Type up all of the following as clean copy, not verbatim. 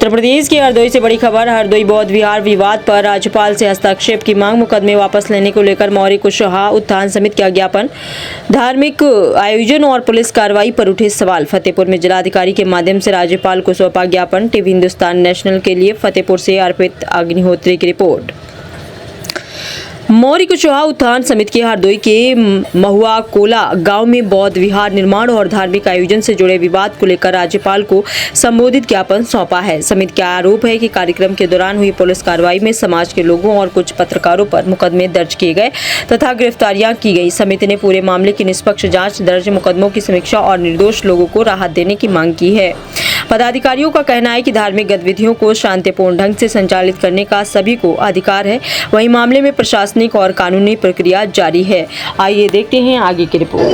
उत्तर प्रदेश के हरदोई से बड़ी खबर। हरदोई बौद्ध विहार विवाद पर राज्यपाल से हस्तक्षेप की मांग, मुकदमे वापस लेने को लेकर मौर्य कुशवाहा उत्थान समिति का ज्ञापन, धार्मिक आयोजन और पुलिस कार्रवाई पर उठे सवाल। फतेहपुर में जिलाधिकारी के माध्यम से राज्यपाल को सौंपा ज्ञापन। टीवी हिंदुस्तान नेशनल के लिए फतेहपुर से अर्पित अग्निहोत्री की रिपोर्ट। मौर्य कुशवाहा उत्थान समिति के हरदोई के महुआ कोला गांव में बौद्ध विहार निर्माण और धार्मिक आयोजन से जुड़े विवाद को लेकर राज्यपाल को संबोधित ज्ञापन सौंपा है। समिति का आरोप है कि कार्यक्रम के दौरान हुई पुलिस कार्रवाई में समाज के लोगों और कुछ पत्रकारों पर मुकदमे दर्ज किए गए तथा गिरफ्तारियां की गई। समिति ने पूरे मामले की निष्पक्ष जांच, दर्ज मुकदमों की समीक्षा और निर्दोष लोगों को राहत देने की मांग की है। पदाधिकारियों का कहना है कि धार्मिक गतिविधियों को शांतिपूर्ण ढंग से संचालित करने का सभी को अधिकार है। वहीं मामले में प्रशासनिक और कानूनी प्रक्रिया जारी है। आइए देखते हैं आगे की रिपोर्ट।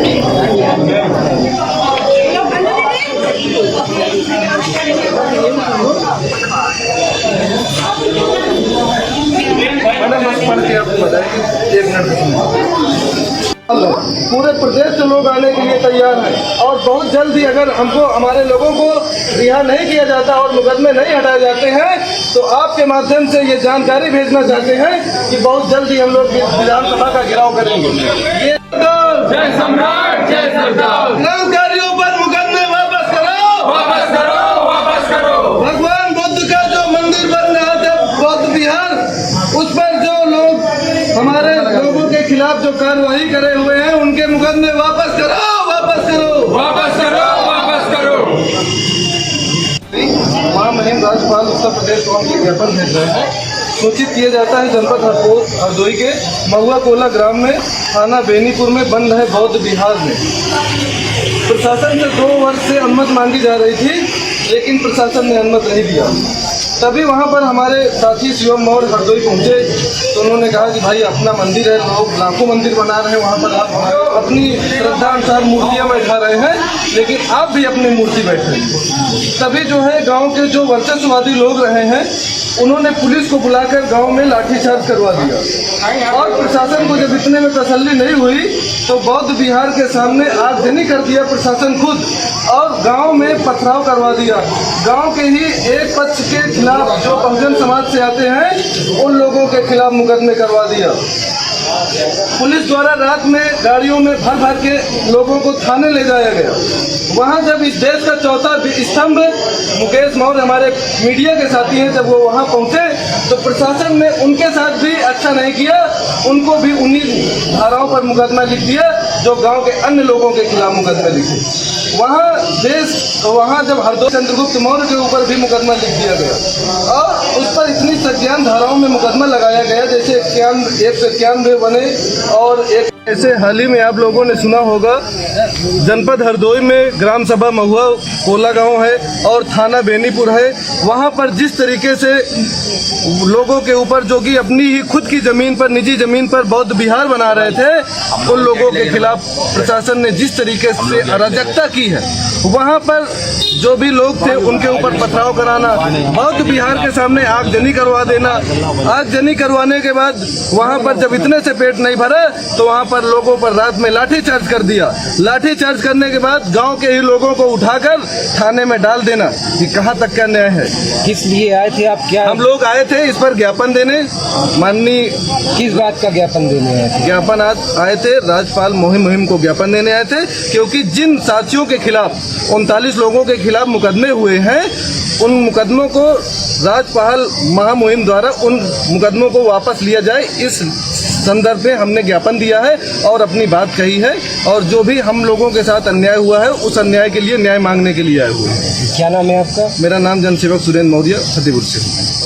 पूरे प्रदेश से लोग आने के लिए तैयार हैं और बहुत जल्द ही अगर हमको हमारे लोगों को रिहा नहीं किया जाता और मुकदमे नहीं हटाए जाते हैं तो आपके माध्यम से ये जानकारी भेजना चाहते हैं कि बहुत जल्द ही हम लोग विधानसभा का घेराव करेंगे। ये जय सम्राट, जय सरदार। क्रांतिकारियों पर मुकदमे वापस करो, वापस करो, वापस करो। भगवान बुद्ध का जो मंदिर बन रहा था बौद्ध विहार, उस पर जो लोग हमारे लोगों के खिलाफ जो कार्रवाई करे हुए हैं उनके मुकदमे वापस करो, वापस करो, वापस करो, वापस करो। महामहिम राज्यपाल उत्तर प्रदेश को हम ज्ञापन भेज रहे हैं। सूचित किया जाता है जनपद हरदोई के महुआ कोला ग्राम में थाना बेनीपुर में बन रहे बौद्ध विहार में प्रशासन से 2 वर्ष से अनुमति मांगी जा रही थी, लेकिन प्रशासन ने अनुमति नहीं दिया। तभी वहाँ पर हमारे साथी शिवम मौर्य हरदोई पहुँचे तो उन्होंने कहा कि भाई अपना मंदिर है, लोग लाखों मंदिर बना रहे हैं, वहाँ पर आप अपनी श्रद्धा अनुसार मूर्तियाँ बैठा रहे हैं, लेकिन आप भी अपनी मूर्ति बैठे। तभी जो है गांव के जो वर्चस्ववादी लोग रहे हैं उन्होंने पुलिस को बुलाकर गांव में लाठीचार्ज करवा दिया और प्रशासन को जब इतने में तसल्ली नहीं हुई तो बौद्ध विहार के सामने आगजनी कर दिया प्रशासन खुद और गांव में पथराव करवा दिया। गांव के ही एक पक्ष के खिलाफ जो बहुजन समाज से आते हैं उन लोगों के खिलाफ मुकदमे करवा दिया। पुलिस द्वारा रात में गाड़ियों में भर भर के लोगों को थाने ले जाया गया। वहां जब इस देश का चौथा स्तंभ मुकेश मौर्य हमारे मीडिया के साथी हैं, जब वो वहां पहुंचे तो प्रशासन ने उनके साथ भी अच्छा नहीं किया, उनको भी 19 धाराओं पर मुकदमा लिख दिया जो गांव के अन्य लोगों के खिलाफ मुकदमे लिखे। वहाँ जब हरदोई चंद्रगुप्त मौर्य के ऊपर भी मुकदमा लिख दिया गया और उस पर इतनी संज्ञान धाराओं में मुकदमा लगाया गया जैसे 191 बने और एक ऐसे हाल ही में आप लोगों ने सुना होगा जनपद हरदोई में ग्राम सभा महुआ कोला गांव है और थाना बेनीपुर है। वहां पर जिस तरीके से लोगों के ऊपर जो कि अपनी ही खुद की जमीन पर, निजी जमीन पर बौद्ध विहार बना रहे थे, उन लोगों के खिलाफ प्रशासन ने जिस तरीके से अराजकता की है, वहां पर जो भी लोग थे उनके ऊपर पथराव कराना, बौद्ध विहार के सामने आगजनी करवा देना, आगजनी करवाने के बाद वहां पर जब इतने से पेट नहीं भरा तो वहां पर लोगों पर रात में लाठीचार्ज कर दिया। लाठीचार्ज करने के बाद गांव के ही लोगों को उठाकर थाने में डाल देना। ये कहां तक का न्याय है? किस लिए आए थे आप? क्या हम लोग आए थे इस पर ज्ञापन देने। माननीय किस बात का ज्ञापन देने आए थे? ज्ञापन आज आए थे राज्यपाल मुहिम को ज्ञापन देने आए थे, क्योंकि जिन साथियों के खिलाफ 39 लोगों के खिलाफ मुकदमे हुए हैं उन मुकदमों को राज्यपाल महामुहिम द्वारा उन मुकदमों को वापस लिया जाए, इस संदर्भ में हमने ज्ञापन दिया है और अपनी बात कही है। और जो भी हम लोगों के साथ अन्याय हुआ है उस अन्याय के लिए न्याय मांगने के लिए आए हुए हैं। क्या नाम है आपका? मेरा नाम जनसेवक सुरेंद्र मौर्य, फतेहपुर से।